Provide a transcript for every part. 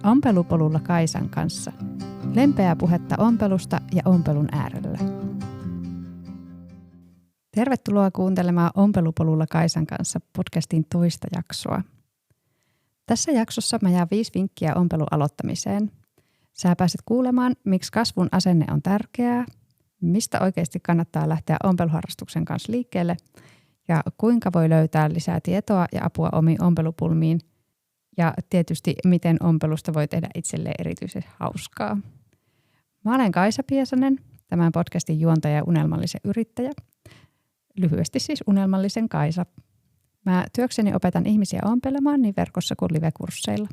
Ompelupolulla Kaisan kanssa. Lempeää puhetta ompelusta ja ompelun äärellä. Tervetuloa kuuntelemaan Ompelupolulla Kaisan kanssa podcastin toista jaksoa. Tässä jaksossa mä jaan 5 vinkkiä ompelun aloittamiseen. Sä pääset kuulemaan, miksi kasvun asenne on tärkeää, mistä oikeasti kannattaa lähteä ompeluharrastuksen kanssa liikkeelle ja kuinka voi löytää lisää tietoa ja apua omiin ompelupulmiin ja tietysti miten ompelusta voi tehdä itselleen erityisen hauskaa. Mä olen Kaisa Piesanen, tämän podcastin juontaja ja unelmallisen yrittäjä. Lyhyesti siis unelmallisen Kaisa. Mä työkseni opetan ihmisiä ompelemaan niin verkossa kuin live-kursseilla.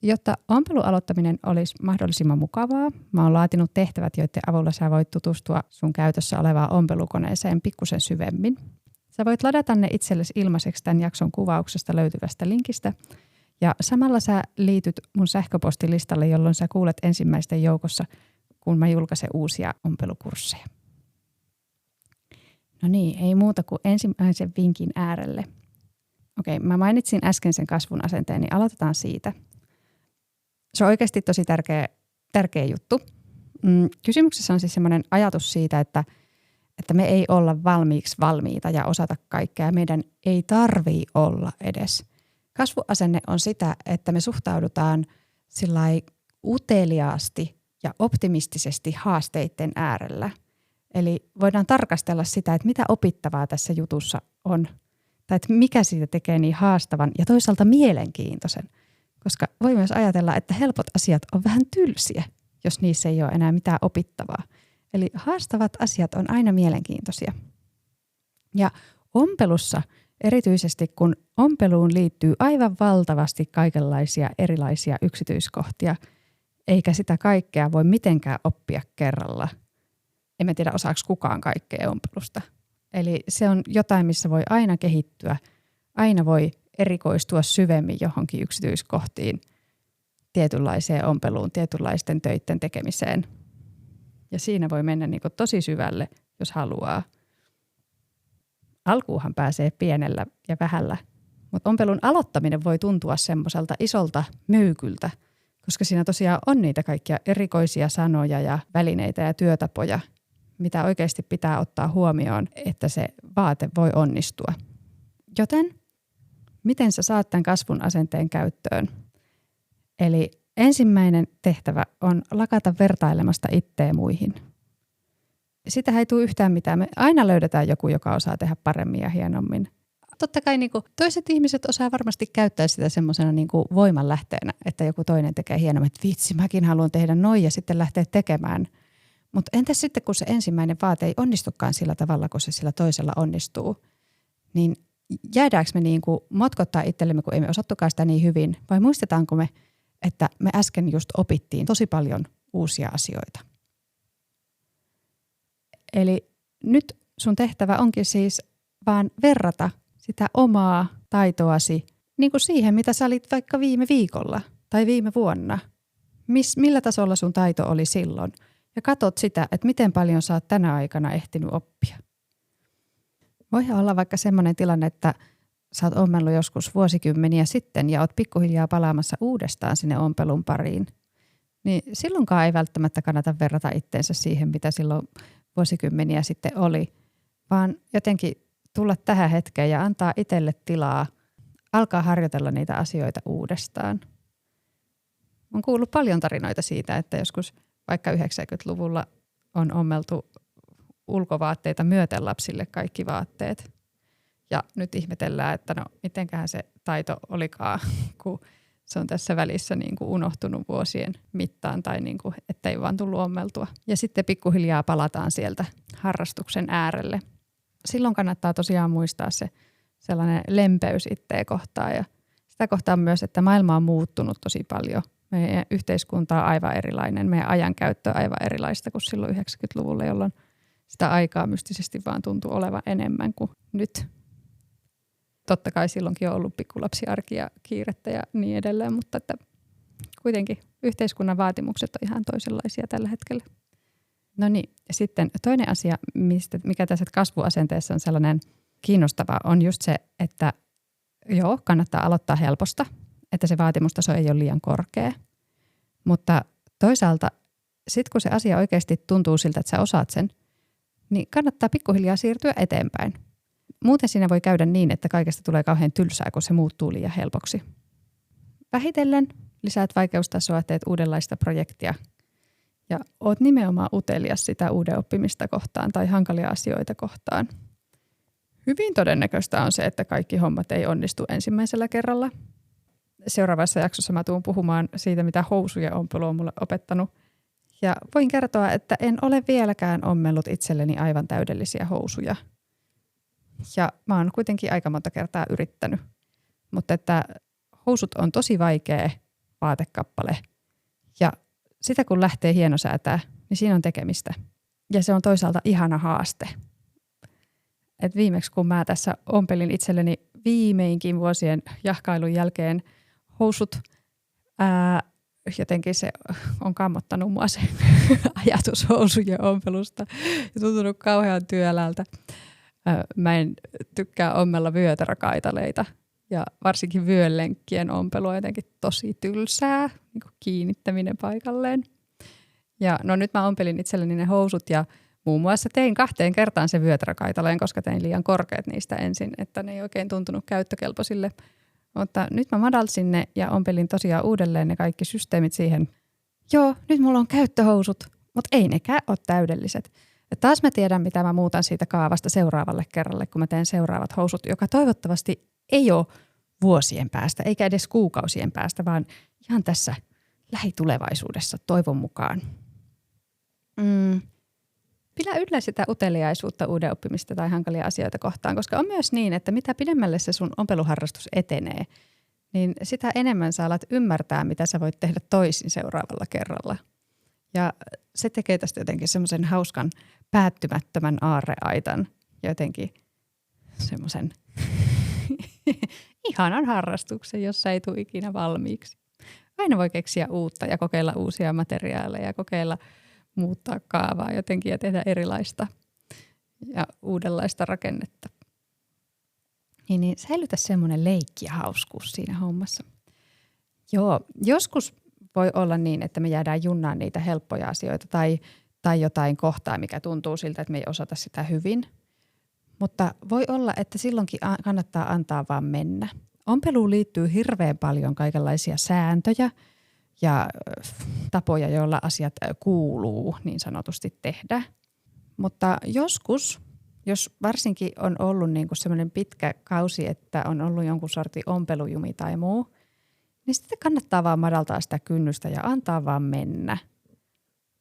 Jotta ompelun aloittaminen olisi mahdollisimman mukavaa, mä oon laatinut tehtävät, joiden avulla sä voit tutustua sun käytössä olevaan ompelukoneeseen pikkusen syvemmin. Sä voit ladata ne itsellesi ilmaiseksi tämän jakson kuvauksesta löytyvästä linkistä. Ja samalla sä liityt mun sähköpostilistalle, jolloin sä kuulet ensimmäisten joukossa, kun mä julkaisen uusia ompelukursseja. No niin, ei muuta kuin ensimmäisen vinkin äärelle. Okei, mä mainitsin äsken sen kasvun asenteen, niin aloitetaan siitä. Se on oikeasti tosi tärkeä juttu. Kysymyksessä on siis semmoinen ajatus siitä, että me ei olla valmiiksi valmiita ja osata kaikkea. Meidän ei tarvii olla edes. Kasvuasenne on sitä, että me suhtaudutaan sillai uteliaasti ja optimistisesti haasteiden äärellä. Eli voidaan tarkastella sitä, että mitä opittavaa tässä jutussa on, tai että mikä siitä tekee niin haastavan ja toisaalta mielenkiintoisen. Koska voi myös ajatella, että helpot asiat on vähän tylsiä, jos niissä ei ole enää mitään opittavaa. Eli haastavat asiat on aina mielenkiintoisia. Ja ompelussa, erityisesti kun ompeluun liittyy aivan valtavasti kaikenlaisia erilaisia yksityiskohtia, eikä sitä kaikkea voi mitenkään oppia kerralla. En tiedä, osaako kukaan kaikkea ompelusta. Eli se on jotain, missä voi aina kehittyä, aina voi erikoistua syvemmin johonkin yksityiskohtiin, tietynlaiseen ompeluun, tietynlaisten töiden tekemiseen. Ja siinä voi mennä niin kuin tosi syvälle, jos haluaa. Alkuuhan pääsee pienellä ja vähällä, mutta ompelun aloittaminen voi tuntua semmoiselta isolta möykyltä, koska siinä tosiaan on niitä kaikkia erikoisia sanoja ja välineitä ja työtapoja, mitä oikeasti pitää ottaa huomioon, että se vaate voi onnistua. Joten miten sä saat tämän kasvun asenteen käyttöön? Eli ensimmäinen tehtävä on lakata vertailemasta itseä muihin. Sitä ei tule yhtään mitään. Me aina löydetään joku, joka osaa tehdä paremmin ja hienommin. Totta kai toiset ihmiset osaa varmasti käyttää sitä semmoisena voimanlähteenä, että joku toinen tekee hienommin, että vitsi, mäkin haluan tehdä noin ja sitten lähteä tekemään. Mutta entäs sitten, kun se ensimmäinen vaate ei onnistukaan sillä tavalla, kun se sillä toisella onnistuu, niin jäädäänkö me motkottaa itsellemme, kun ei me osattukaan sitä niin hyvin, vai muistetaanko me, että me äsken just opittiin tosi paljon uusia asioita? Eli nyt sun tehtävä onkin siis vaan verrata sitä omaa taitoasi niin kuin siihen, mitä sä olit vaikka viime viikolla tai viime vuonna. Millä tasolla sun taito oli silloin? Ja katot sitä, että miten paljon sä oot tänä aikana ehtinyt oppia. Voihan olla vaikka semmoinen tilanne, että sä oot ommellut joskus vuosikymmeniä sitten ja oot pikkuhiljaa palaamassa uudestaan sinne ompelun pariin. Niin silloinkaan ei välttämättä kannata verrata itteensä siihen, mitä silloin vuosikymmeniä sitten oli, vaan jotenkin tulla tähän hetkeen ja antaa itselle tilaa, alkaa harjoitella niitä asioita uudestaan. Olen kuullut paljon tarinoita siitä, että joskus vaikka 90-luvulla on ommeltu ulkovaatteita myöten lapsille kaikki vaatteet. Ja nyt ihmetellään, että no mitenköhän se taito olikaan, kun se on tässä välissä unohtunut vuosien mittaan tai että ei vaan tullut ommeltua. Ja sitten pikkuhiljaa palataan sieltä harrastuksen äärelle. Silloin kannattaa tosiaan muistaa se sellainen lempeys itseä kohtaan ja sitä kohtaan myös, että maailma on muuttunut tosi paljon. Meidän yhteiskunta on aivan erilainen, meidän ajankäyttö on aivan erilaista kuin silloin 90-luvulla, jolloin sitä aikaa mystisesti vaan tuntuu olevan enemmän kuin nyt. Totta kai silloinkin on ollut pikkulapsiarki ja kiirettä ja niin edelleen, mutta että kuitenkin yhteiskunnan vaatimukset on ihan toisenlaisia tällä hetkellä. No niin, ja sitten toinen asia, mikä tässä kasvuasenteessa on sellainen kiinnostava, on just se, että kannattaa aloittaa helposta, että se vaatimustaso ei ole liian korkea. Mutta toisaalta sitten kun se asia oikeasti tuntuu siltä, että sä osaat sen, niin kannattaa pikkuhiljaa siirtyä eteenpäin. Muuten siinä voi käydä niin, että kaikesta tulee kauhean tylsää, kun se muuttuu liian helpoksi. Vähitellen lisäät vaikeustasoa, teet uudenlaista projektia ja oot nimenomaan utelias sitä uuden oppimista kohtaan tai hankalia asioita kohtaan. Hyvin todennäköistä on se, että kaikki hommat ei onnistu ensimmäisellä kerralla. Seuraavassa jaksossa mä tuun puhumaan siitä, mitä housujen ompelu on mulle opettanut. Ja voin kertoa, että en ole vieläkään ommellut itselleni aivan täydellisiä housuja. Ja mä oon kuitenkin aika monta kertaa yrittänyt. Mutta että housut on tosi vaikea vaatekappale. Ja sitä kun lähtee hienosäätää, niin siinä on tekemistä. Ja se on toisaalta ihana haaste. Et viimeksi kun mä tässä ompelin itselleni viimeinkin vuosien jahkailun jälkeen housut, jotenkin se on kammottanut mua se ajatus housujen ompelusta ja tuntunut kauhean työlältä. Mä en tykkää ommella vyötärökaitaleita ja varsinkin vyölenkkien ompelu on jotenkin tosi tylsää, niin kuin kiinnittäminen paikalleen. Ja no nyt mä ompelin itselleni ne housut ja muun muassa tein 2 kertaan se vyötärökaitaleen, koska tein liian korkeat niistä ensin, että ne ei oikein tuntunut käyttökelpoisille. Mutta nyt mä madalsin ne ja ompelin tosiaan uudelleen ne kaikki systeemit siihen. Joo, nyt mulla on käyttöhousut, mutta ei nekään ole täydelliset. Ja taas mä tiedän, mitä mä muutan siitä kaavasta seuraavalle kerralle, kun mä teen seuraavat housut, joka toivottavasti ei ole vuosien päästä, eikä edes kuukausien päästä, vaan ihan tässä lähitulevaisuudessa toivon mukaan. Pidä yllä sitä uteliaisuutta uuden oppimista tai hankalia asioita kohtaan, koska on myös niin, että mitä pidemmälle se sun ompeluharrastus etenee, niin sitä enemmän sä alat ymmärtää, mitä sä voit tehdä toisin seuraavalla kerralla. Ja se tekee tästä jotenkin semmoisen hauskan päättymättömän aarreaitan ja jotenkin semmoisen ihanan harrastuksen, jossa ei tule ikinä valmiiksi. Aina voi keksiä uutta ja kokeilla uusia materiaaleja ja kokeilla muuttaa kaavaa jotenkin ja tehdä erilaista ja uudenlaista rakennetta. Niin säilytä semmoinen leikki ja hauskuus siinä hommassa. Joo, joskus voi olla niin, että me jäädään junnaan niitä helppoja asioita tai jotain kohtaa, mikä tuntuu siltä, että me ei osata sitä hyvin. Mutta voi olla, että silloinkin kannattaa antaa vaan mennä. Ompeluun liittyy hirveän paljon kaikenlaisia sääntöjä ja tapoja, joilla asiat kuuluu niin sanotusti tehdä. Mutta joskus, jos varsinkin on ollut niin kuin semmoinen pitkä kausi, että on ollut jonkun sortin ompelujumi tai muu, niin sitten kannattaa vaan madaltaa sitä kynnystä ja antaa vaan mennä.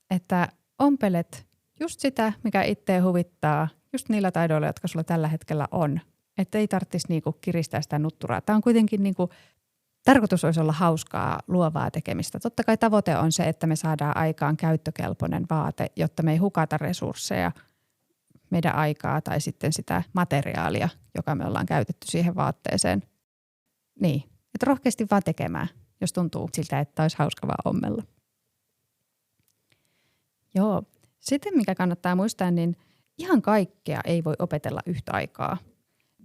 Että ompelet just sitä, mikä itseä huvittaa, just niillä taidoilla, jotka sulla tällä hetkellä on. Että ei tarvitsisi niinku kiristää sitä nutturaa. Tämä on kuitenkin niinku, tarkoitus olisi olla hauskaa, luovaa tekemistä. Totta kai tavoite on se, että me saadaan aikaan käyttökelpoinen vaate, jotta me ei hukata resursseja, meidän aikaa tai sitten sitä materiaalia, joka me ollaan käytetty siihen vaatteeseen. Niin, että rohkeasti vaan tekemään, jos tuntuu siltä, että olisi hauska vaan ommella. Joo, sitten mikä kannattaa muistaa, niin ihan kaikkea ei voi opetella yhtä aikaa.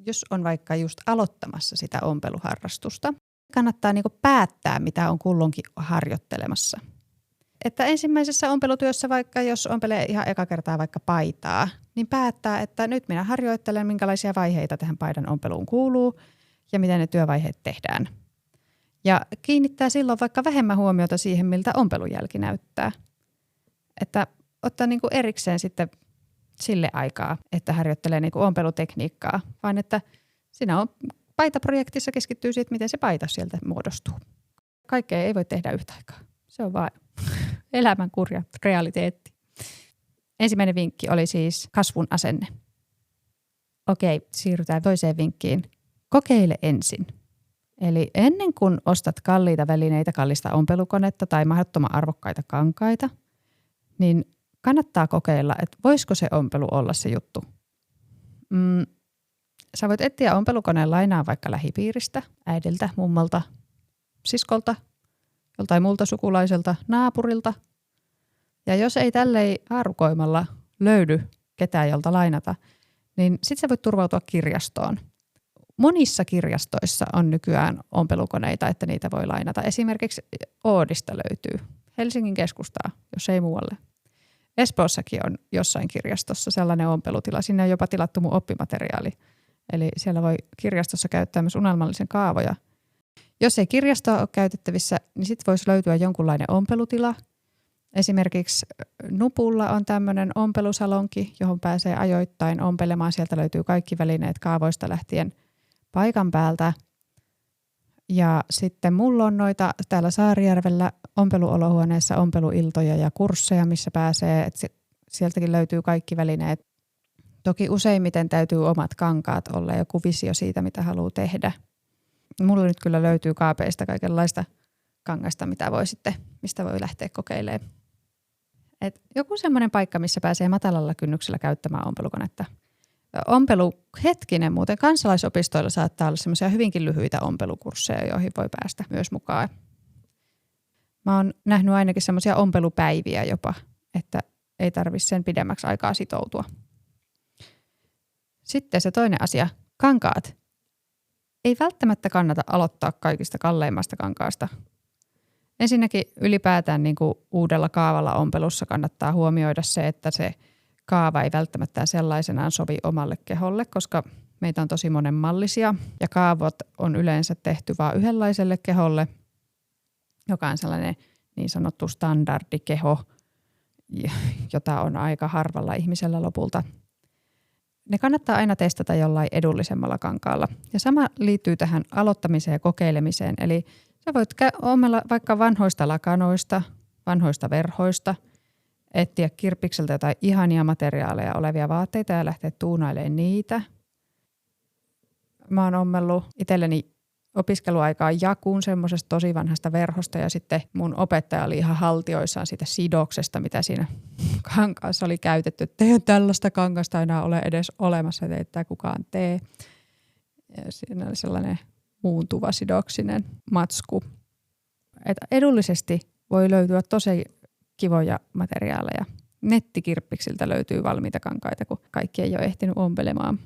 Jos on vaikka just aloittamassa sitä ompeluharrastusta, kannattaa niinku päättää, mitä on kulloinkin harjoittelemassa. Että ensimmäisessä ompelutyössä, vaikka jos ompelee ihan eka kertaa vaikka paitaa, niin päättää, että nyt minä harjoittelen, minkälaisia vaiheita tähän paidan ompeluun kuuluu ja miten ne työvaiheet tehdään. Ja kiinnittää silloin vaikka vähemmän huomiota siihen, miltä ompelujälki näyttää. Että ottaa niinku erikseen sitten sille aikaa, että harjoittelee niinku ompelutekniikkaa, vaan että siinä on paitaprojektissa keskittyy siihen, miten se paita sieltä muodostuu. Kaikkea ei voi tehdä yhtä aikaa. Se on vaan elämän kurja realiteetti. Ensimmäinen vinkki oli siis kasvun asenne. Okei, siirrytään toiseen vinkkiin. Kokeile ensin. Eli ennen kuin ostat kalliita välineitä, kallista ompelukonetta tai mahdottoman arvokkaita kankaita, niin kannattaa kokeilla, että voisiko se ompelu olla se juttu. Sä voit etsiä ompelukoneen lainaa vaikka lähipiiristä, äidiltä, mummolta, siskolta, joltain muulta sukulaiselta, naapurilta. Ja jos ei tälleen haarukoimalla löydy ketään, jolta lainata, niin sit sä voit turvautua kirjastoon. Monissa kirjastoissa on nykyään ompelukoneita, että niitä voi lainata. Esimerkiksi Oodista löytyy. Helsingin keskustaa, jos ei muualle. Espoossakin on jossain kirjastossa sellainen ompelutila. Sinne on jopa tilattu mun oppimateriaali. Eli siellä voi kirjastossa käyttää myös unelmallisen kaavoja. Jos ei kirjastoa ole käytettävissä, niin sitten voisi löytyä jonkunlainen ompelutila. Esimerkiksi Nupulla on tämmöinen ompelusalonki, johon pääsee ajoittain ompelemaan. Sieltä löytyy kaikki välineet kaavoista lähtien paikan päältä. Ja sitten mulla on noita täällä Saarijärvellä ompeluolohuoneessa ompeluiltoja ja kursseja, missä pääsee. Sieltäkin löytyy kaikki välineet. Toki useimmiten täytyy omat kankaat olla, joku visio siitä, mitä haluaa tehdä. Mulla nyt kyllä löytyy kaapeista kaikenlaista kangasta, mistä voi lähteä kokeilemaan. Joku semmoinen paikka, missä pääsee matalalla kynnyksellä käyttämään ompelukonetta. Ompeluhetkinen muuten kansalaisopistoilla saattaa olla semmoisia hyvinkin lyhyitä ompelukursseja, joihin voi päästä myös mukaan. Mä oon nähnyt ainakin semmoisia ompelupäiviä jopa, että ei tarvitse sen pidemmäksi aikaa sitoutua. Sitten se toinen asia, kankaat. Ei välttämättä kannata aloittaa kaikista kalleimmasta kankaasta. Ensinnäkin ylipäätään niin kuin uudella kaavalla ompelussa kannattaa huomioida se, että se kaava ei välttämättä sellaisenaan sovi omalle keholle, koska meitä on tosi monenmallisia ja kaavot on yleensä tehty vain yhdenlaiselle keholle, joka on sellainen niin sanottu standardikeho, jota on aika harvalla ihmisellä lopulta. Ne kannattaa aina testata jollain edullisemmalla kankaalla. Ja sama liittyy tähän aloittamiseen ja kokeilemiseen. Eli sä voit ommella vaikka vanhoista lakanoista, vanhoista verhoista, etsiä kirppikseltä jotain ihania materiaaleja olevia vaatteita ja lähteä tuunailemaan niitä. Mä oon ommellut itselleni opiskeluaikaan jakuun semmoisesta tosi vanhasta verhosta ja sitten mun opettaja oli ihan haltioissaan siitä sidoksesta, mitä siinä kankaassa oli käytetty. Että ei tällaista kangasta enää ole edes olemassa, että ei tämä kukaan tee. Ja siinä oli sellainen muuntuva sidoksinen matsku. Että edullisesti voi löytyä tosi kivoja materiaaleja. Nettikirppiksiltä löytyy valmiita kankaita, kun kaikki ei ole ehtinyt ompelemaan.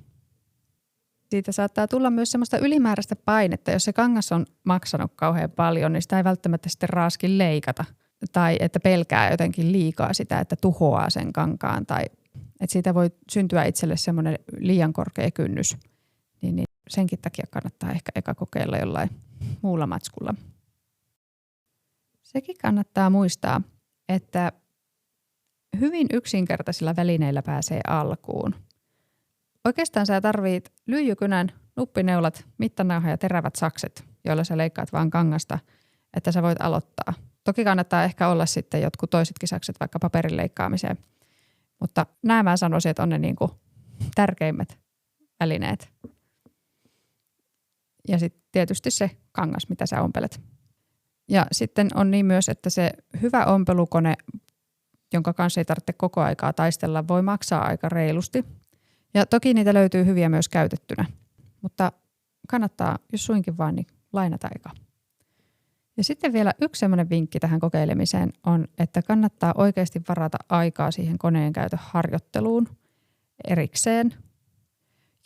Siitä saattaa tulla myös semmoista ylimääräistä painetta. Jos se kangas on maksanut kauhean paljon, niin sitä ei välttämättä sitten raaskin leikata. Tai että pelkää jotenkin liikaa sitä, että tuhoaa sen kankaan. Tai että siitä voi syntyä itselle semmoinen liian korkea kynnys. Niin senkin takia kannattaa ehkä eka kokeilla jollain muulla matskulla. Sekin kannattaa muistaa, että hyvin yksinkertaisilla välineillä pääsee alkuun. Oikeastaan sä tarvit lyijykynän, nuppineulat, mittanauha ja terävät sakset, joilla sä leikkaat vaan kangasta, että sä voit aloittaa. Toki kannattaa ehkä olla sitten jotkut toisetkin sakset vaikka paperin leikkaamiseen, mutta nämä mä sanoisin, että on ne niinku tärkeimmät välineet. Ja sitten tietysti se kangas, mitä sä ompelet. Ja sitten on niin myös, että se hyvä ompelukone, jonka kanssa ei tarvitse koko aikaa taistella, voi maksaa aika reilusti. Ja toki niitä löytyy hyviä myös käytettynä, mutta kannattaa, jos suinkin vaan, niin lainata eka. Ja sitten vielä yksi semmoinen vinkki tähän kokeilemiseen on, että kannattaa oikeasti varata aikaa siihen koneen käytön harjoitteluun erikseen,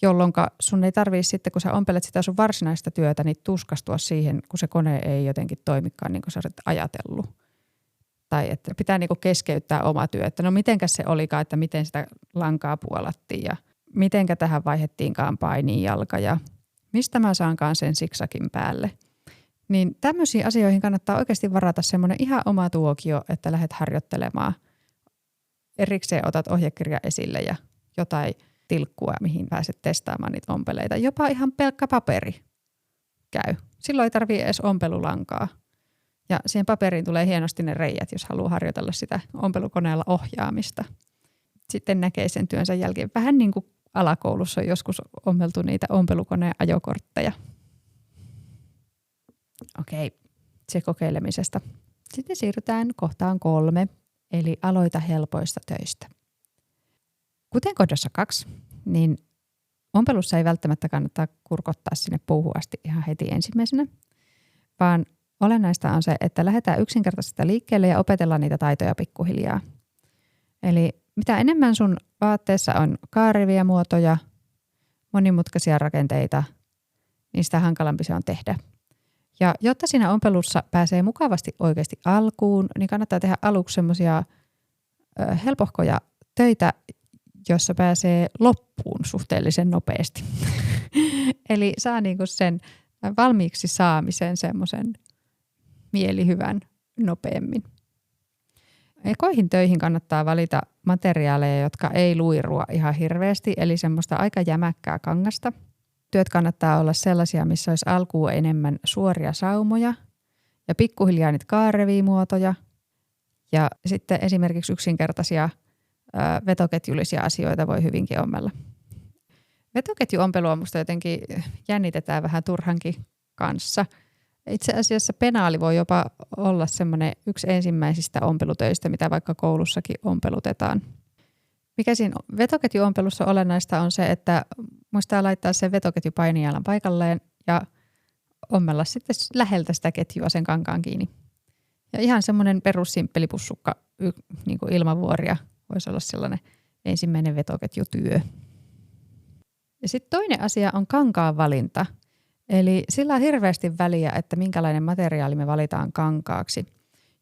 jolloin sun ei tarvitse sitten, kun sä ompelet sitä sun varsinaista työtä, niin tuskastua siihen, kun se kone ei jotenkin toimikaan niin kuin sä olet ajatellut. Tai että pitää niin kuin keskeyttää oma työ, että no mitenkäs se olikaan, että miten sitä lankaa puolattiin ja mitenkä tähän vaihdettiinkaan painijalka ja mistä mä saankaan sen siksakin päälle. Niin tämmöisiin asioihin kannattaa oikeasti varata semmoinen ihan oma tuokio, että lähdet harjoittelemaan. Erikseen otat ohjekirja esille ja jotain tilkkua, mihin pääset testaamaan niitä ompeleita. Jopa ihan pelkkä paperi käy. Silloin ei tarvitse edes ompelulankaa. Ja siihen paperiin tulee hienosti ne reijät, jos haluaa harjoitella sitä ompelukoneella ohjaamista. Sitten näkee sen työnsä jälkeen. Vähän niin kuin alakoulussa on joskus ommeltu niitä ompelukoneen ajokortteja. Okei, se kokeilemisesta. Sitten siirrytään kohtaan 3, eli aloita helpoista töistä. Kuten kohdassa 2, niin ompelussa ei välttämättä kannata kurkottaa sinne puuhun asti ihan heti ensimmäisenä, vaan olennaista on se, että lähdetään yksinkertaisesti liikkeelle ja opetellaan niitä taitoja pikkuhiljaa. Eli mitä enemmän sun vaatteessa on kaarivia muotoja, monimutkaisia rakenteita, niin sitä hankalampi se on tehdä. Ja jotta siinä ompelussa pääsee mukavasti oikeasti alkuun, niin kannattaa tehdä aluksi semmoisia helpohkoja töitä, jossa pääsee loppuun suhteellisen nopeasti. Eli saa niinku sen valmiiksi saamisen semmoisen mielihyvän nopeammin. Ekoihin töihin kannattaa valita materiaaleja, jotka ei luirua ihan hirveästi, eli semmoista aika jämäkkää kangasta. Työt kannattaa olla sellaisia, missä olisi alkuun enemmän suoria saumoja ja pikkuhiljaa niitä kaarevia muotoja. Ja sitten esimerkiksi yksinkertaisia vetoketjullisia asioita voi hyvinkin ommella. Vetoketjuompelua musta jotenkin jännitetään vähän turhankin kanssa. Itse asiassa penaali voi jopa olla semmoinen yksi ensimmäisistä ompelutöistä, mitä vaikka koulussakin ompelutetaan. Mikä siinä vetoketjuompelussa olennaista on se, että muistaa laittaa sen vetoketju painijalan paikalleen ja ommella sitten läheltä sitä ketjua sen kankaan kiinni. Ja ihan semmoinen perussimppeli pussukka niin kuin ilmavuoria voisi olla sellainen ensimmäinen vetoketjutyö. Ja sitten toinen asia on kankaan valinta. Eli sillä on hirveästi väliä, että minkälainen materiaali me valitaan kankaaksi.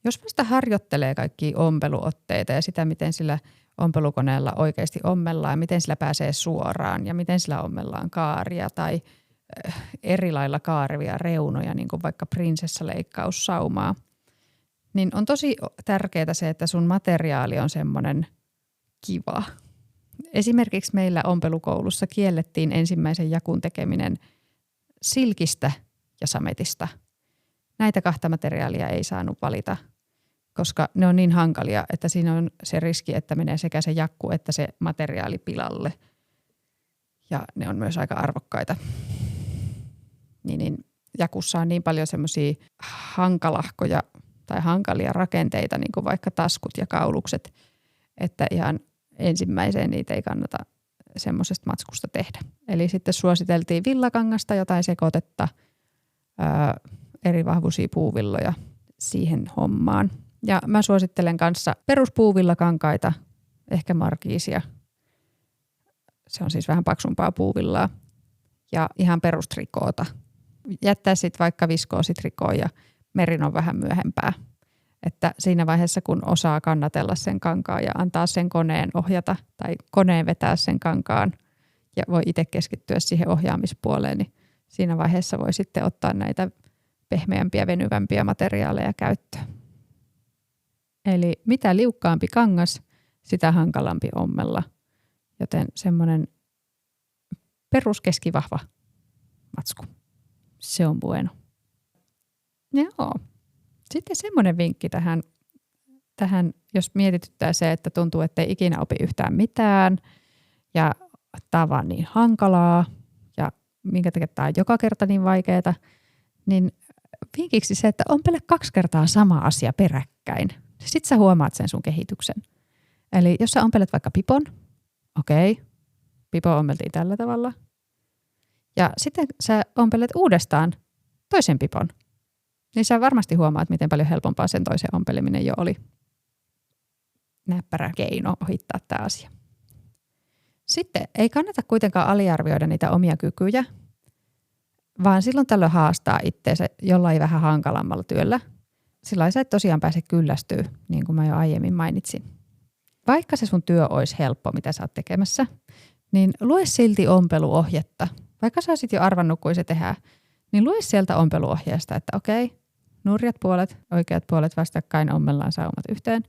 Jos vasta harjoittelee kaikkia ompeluotteita ja sitä, miten sillä ompelukoneella oikeasti ommellaan ja miten sillä pääsee suoraan ja miten sillä ommellaan kaaria tai eri lailla kaarevia reunoja, niin kuin vaikka prinsessaleikkaussaumaa, niin on tosi tärkeää se, että sun materiaali on semmoinen kiva. Esimerkiksi meillä ompelukoulussa kiellettiin ensimmäisen jakun tekeminen silkistä ja sametista. Näitä kahta materiaalia ei saanut valita, koska ne on niin hankalia, että siinä on se riski, että menee sekä se jakku että se materiaali pilalle. Ja ne on myös aika arvokkaita. Niin jakussa on niin paljon semmoisia hankalahkoja tai hankalia rakenteita, niin kuin vaikka taskut ja kaulukset, että ihan ensimmäiseen niitä ei kannata semmoisesta matskusta tehdä. Eli sitten suositeltiin villakangasta, jotain sekoitetta, eri vahvuisia puuvilloja siihen hommaan. Ja mä suosittelen kanssa peruspuuvillakankaita, ehkä markiisia. Se on siis vähän paksumpaa puuvillaa. Ja ihan perustrikoota. Jättää sitten vaikka viskoositrikoon ja merinon vähän myöhempää. Että siinä vaiheessa, kun osaa kannatella sen kankaan ja antaa sen koneen ohjata tai koneen vetää sen kankaan ja voi itse keskittyä siihen ohjaamispuoleen, niin siinä vaiheessa voi sitten ottaa näitä pehmeämpiä, venyvämpiä materiaaleja käyttöön. Eli mitä liukkaampi kangas, sitä hankalampi ommella. Joten semmoinen peruskeskivahva matsku. Se on bueno. Joo. Sitten semmoinen vinkki tähän, jos mietityttää se, että tuntuu, että ei ikinä opi yhtään mitään ja tämä on vaan niin hankalaa ja minkä takia tämä on joka kerta niin vaikeaa, niin vinkiksi se, että ompele 2 kertaa sama asia peräkkäin. Sitten sä huomaat sen sun kehityksen. Eli jos sä ompelet vaikka pipon, okei, pipo ommeltiin tällä tavalla. Ja sitten sä ompelet uudestaan toisen pipon. Niin sä varmasti huomaat, miten paljon helpompaa sen toisen ompeleminen jo oli. Näppärä keino ohittaa tämä asia. Sitten ei kannata kuitenkaan aliarvioida niitä omia kykyjä, vaan silloin tällöin haastaa itseensä jollain vähän hankalammalla työllä. Silloin sä et tosiaan pääse kyllästyä, niin kuin mä jo aiemmin mainitsin. Vaikka se sun työ olisi helppo, mitä sä oot tekemässä, niin lue silti ompeluohjetta. Vaikka sä olisit jo arvannut, kuin se tehdään, niin lue sieltä ompeluohjeesta, että okei, nurjat puolet, oikeat puolet vastakkain ommellaan saumat yhteen.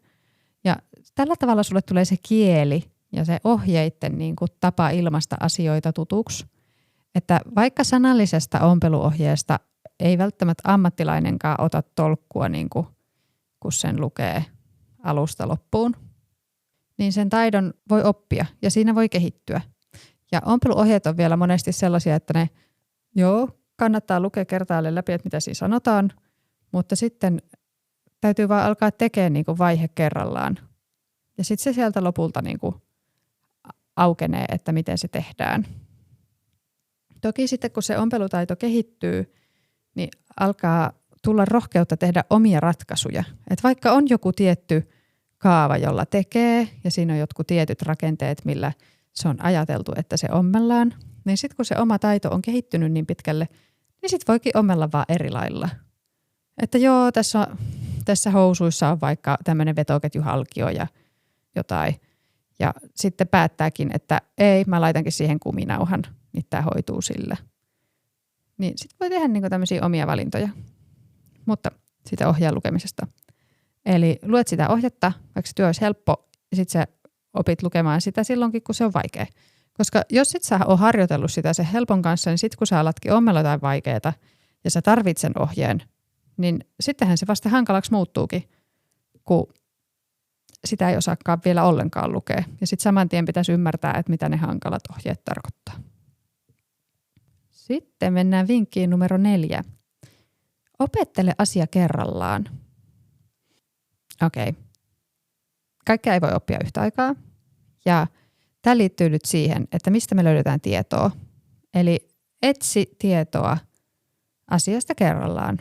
Ja tällä tavalla sulle tulee se kieli ja se ohjeitten niin kuin tapa ilmaista asioita tutuksi. Että vaikka sanallisesta ompeluohjeesta ei välttämättä ammattilainenkaan ota tolkkua, niin kuin, kun sen lukee alusta loppuun, niin sen taidon voi oppia ja siinä voi kehittyä. Ja ompeluohjeet on vielä monesti sellaisia, että ne kannattaa lukea kertaalleen läpi, että mitä siinä sanotaan, mutta sitten täytyy vaan alkaa tekemään niin kuin vaihe kerrallaan. Ja sitten se sieltä lopulta niin kuin aukenee, että miten se tehdään. Toki sitten kun se ompelutaito kehittyy, niin alkaa tulla rohkeutta tehdä omia ratkaisuja. Et vaikka on joku tietty kaava, jolla tekee, ja siinä on jotkut tietyt rakenteet, millä se on ajateltu, että se ommellaan, niin sitten kun se oma taito on kehittynyt niin pitkälle, niin sit voikin ommella vaan eri lailla. Että joo, tässä housuissa on vaikka tämmöinen vetoketjuhalkio ja jotain. Ja sitten päättääkin, että ei, mä laitankin siihen kuminauhan, niin tää hoituu sillä. Niin sit voi tehdä niinku tämmöisiä omia valintoja. Mutta siitä ohjeen lukemisesta. Eli luet sitä ohjetta, vaikka se työ olisi helppo, ja sit sä opit lukemaan sitä silloinkin, kun se on vaikea. Koska jos sit sä oot harjoitellut sitä sen helpon kanssa, niin sit kun sä alatkin ommella jotain vaikeaa, ja sä tarvitset sen ohjeen, niin sittenhän se vasta hankalaksi muuttuukin, kun sitä ei osaakaan vielä ollenkaan lukea. Ja sitten saman tien pitäisi ymmärtää, että mitä ne hankalat ohjeet tarkoittaa. Sitten mennään vinkkiin numero 4. Opettele asia kerrallaan. Okei. Kaikkea ei voi oppia yhtä aikaa. Ja tämä liittyy nyt siihen, että mistä me löydetään tietoa. Eli etsi tietoa asiasta kerrallaan.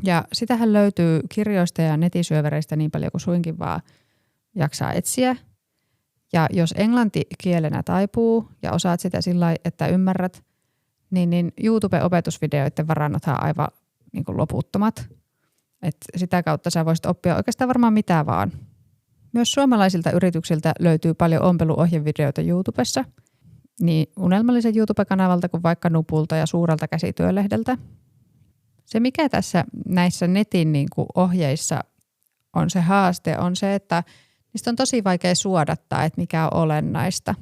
Ja sitähän löytyy kirjoista ja netisyövereistä niin paljon kuin suinkin vaan jaksaa etsiä. Ja jos englanti kielenä taipuu ja osaat sitä sillä lailla, että ymmärrät, niin YouTube-opetusvideoiden varannothan on aivan niin kuin loputtomat. Et sitä kautta sä voisit oppia oikeastaan varmaan mitä vaan. Myös suomalaisilta yrityksiltä löytyy paljon ompeluohjevideoita YouTubessa. Niin unelmallisen YouTube-kanavalta kuin vaikka Nupulta ja Suurelta käsityölehdeltä. Se mikä tässä näissä netin niin kuin ohjeissa on se haaste, on se, että niistä on tosi vaikea suodattaa, että mikä on olennaista.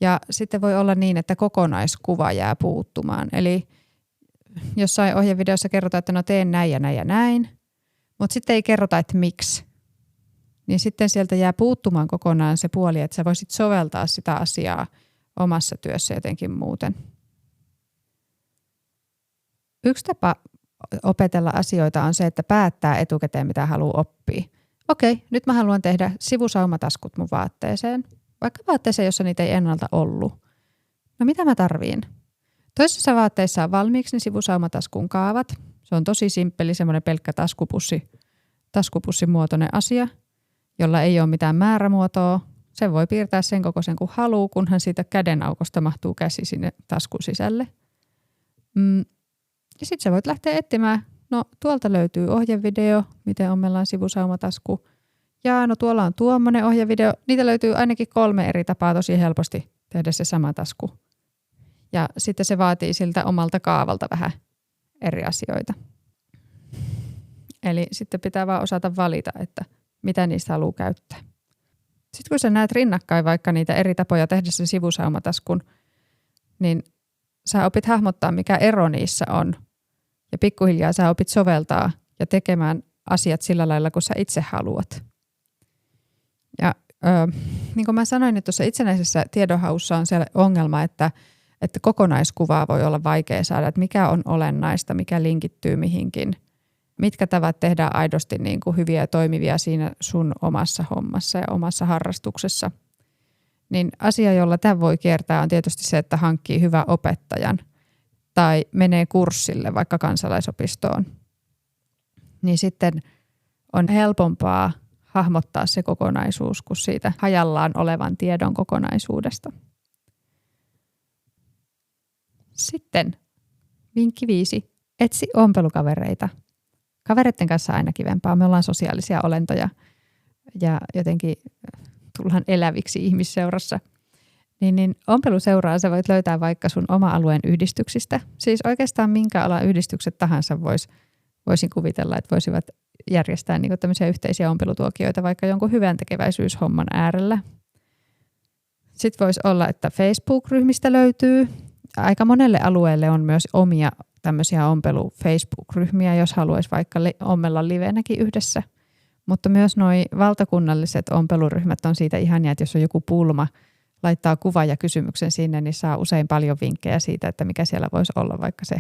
Ja sitten voi olla niin, että kokonaiskuva jää puuttumaan. Eli jossain ohjevideossa kerrotaan, että no teen näin ja näin ja näin, mutta sitten ei kerrota, että miksi. Niin sitten sieltä jää puuttumaan kokonaan se puoli, että sä voisit soveltaa sitä asiaa omassa työssä jotenkin muuten. Yksi tapa opetella asioita on se, että päättää etukäteen, mitä haluaa oppia. Okei, nyt mä haluan tehdä sivusaumataskut mun vaatteeseen. Vaikka vaatteeseen, jossa niitä ei ennalta ollut. No mitä mä tarviin? Toisessa vaatteessa on valmiiksi ne sivusaumataskun kaavat. Se on tosi simppeli, semmoinen pelkkä taskupussimuotoinen asia, jolla ei ole mitään määrämuotoa. Sen voi piirtää sen kokoisen kuin haluaa, kunhan siitä kädenaukosta mahtuu käsi sinne taskun sisälle. Ja sitten sä voit lähteä etsimään, no tuolta löytyy ohjevideo, miten ommellaan sivusaumatasku. Ja no tuolla on tuommoinen ohjevideo. Niitä löytyy ainakin 3 eri tapaa tosi helposti tehdä se sama tasku. Ja sitten se vaatii siltä omalta kaavalta vähän eri asioita. Eli sitten pitää vaan osata valita, että mitä niistä haluaa käyttää. Sitten kun sä näet rinnakkain vaikka niitä eri tapoja tehdä sen sivusaumataskun, niin sä opit hahmottaa, mikä ero niissä on. Ja pikkuhiljaa sä opit soveltaa ja tekemään asiat sillä lailla, kun sä itse haluat. Ja niin kuin mä sanoin, että tuossa itsenäisessä tiedonhaussa on se ongelma, että kokonaiskuvaa voi olla vaikea saada, että mikä on olennaista, mikä linkittyy mihinkin. Mitkä tavat tehdään aidosti niin kuin hyviä ja toimivia siinä sun omassa hommassa ja omassa harrastuksessa. Niin asia, jolla tämä voi kiertää, on tietysti se, että hankkii hyvän opettajan tai menee kurssille vaikka kansalaisopistoon. Niin sitten on helpompaa hahmottaa se kokonaisuus kuin siitä hajallaan olevan tiedon kokonaisuudesta. Sitten vinkki 5. Etsi ompelukavereita. Kavereiden kanssa aina kivempaa. Me ollaan sosiaalisia olentoja ja jotenkin tullaan eläviksi ihmisseurassa. Niin ompeluseuraa sä voit löytää vaikka sun oma alueen yhdistyksistä. Siis oikeastaan minkä alan yhdistykset tahansa voisin kuvitella, että voisivat järjestää niin kuin tämmöisiä yhteisiä ompelutuokioita vaikka jonkun hyvän tekeväisyyshomman äärellä. Sitten voisi olla, että Facebook-ryhmistä löytyy. Aika monelle alueelle on myös omia tämmöisiä ompelu-Facebook-ryhmiä, jos haluaisi vaikka ommella livenäkin yhdessä. Mutta myös nuo valtakunnalliset ompeluryhmät on siitä ihania, että jos on joku pulma, laittaa kuvan ja kysymyksen sinne, niin saa usein paljon vinkkejä siitä, että mikä siellä voisi olla vaikka se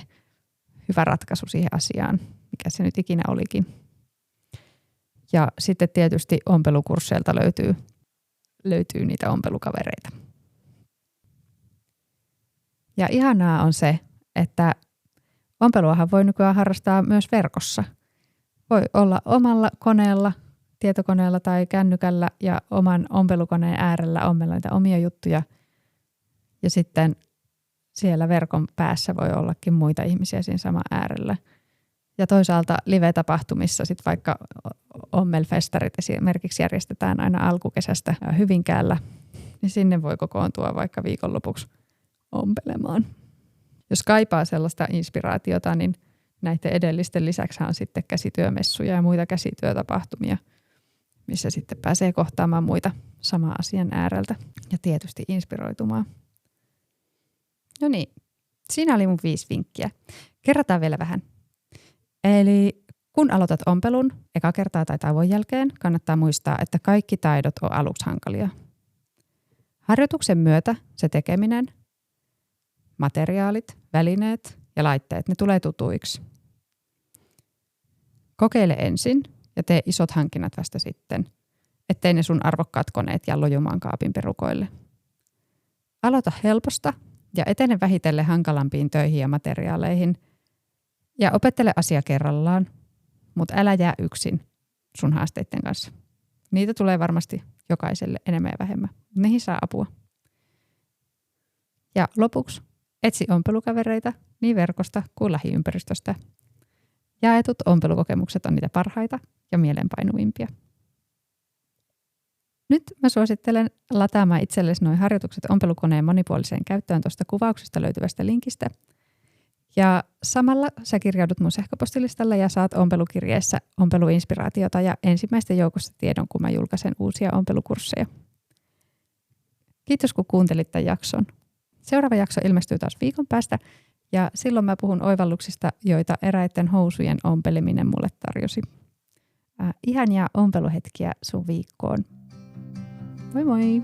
hyvä ratkaisu siihen asiaan, mikä se nyt ikinä olikin. Ja sitten tietysti ompelukursseilta löytyy niitä ompelukavereita. Ja ihanaa on se, että ompeluahan voi nykyään harrastaa myös verkossa. Voi olla omalla koneella, tietokoneella tai kännykällä ja oman ompelukoneen äärellä ommella niitä omia juttuja. Ja sitten siellä verkon päässä voi ollakin muita ihmisiä siinä saman äärellä. Ja toisaalta live-tapahtumissa sitten vaikka ommelfestarit esimerkiksi järjestetään aina alkukesästä Hyvinkäällä, niin sinne voi kokoontua vaikka viikonlopuksi ompelemaan. Jos kaipaa sellaista inspiraatiota, niin näiden edellisten lisäksi on sitten käsityömessuja ja muita käsityötapahtumia, missä sitten pääsee kohtaamaan muita saman asian ääreltä ja tietysti inspiroitumaan. No niin, siinä oli mun 5 vinkkiä. Kerrataan vielä vähän. Eli kun aloitat ompelun eka kertaa tai tauon jälkeen, kannattaa muistaa, että kaikki taidot on aluksi hankalia. Harjoituksen myötä se tekeminen, materiaalit, välineet ja laitteet, ne tulee tutuiksi. Kokeile ensin ja tee isot hankinnat vasta sitten, ettei ne sun arvokkaat koneet jallo juman kaapin perukoille. Aloita helposta ja etene vähitellen hankalampiin töihin ja materiaaleihin ja opettele asia kerrallaan, mutta älä jää yksin sun haasteiden kanssa. Niitä tulee varmasti jokaiselle enemmän ja vähemmän. Niihin saa apua. Ja lopuksi etsi ompelukavereita niin verkosta kuin lähiympäristöstä. Jaetut ompelukokemukset on niitä parhaita ja mielenpainuvimpia. Nyt mä suosittelen lataamaan itsellesi nuo harjoitukset ompelukoneen monipuoliseen käyttöön tuosta kuvauksesta löytyvästä linkistä. Ja samalla sä kirjaudut mun sähköpostilistalle ja saat ompelukirjeessä ompeluinspiraatiota ja ensimmäisten joukossa tiedon, kun mä julkaisen uusia ompelukursseja. Kiitos, kun kuuntelit tämän jakson. Seuraava jakso ilmestyy taas viikon päästä ja silloin mä puhun oivalluksista, joita eräiden housujen ompeleminen mulle tarjosi. Ihania ompeluhetkiä sun viikkoon. Moi moi!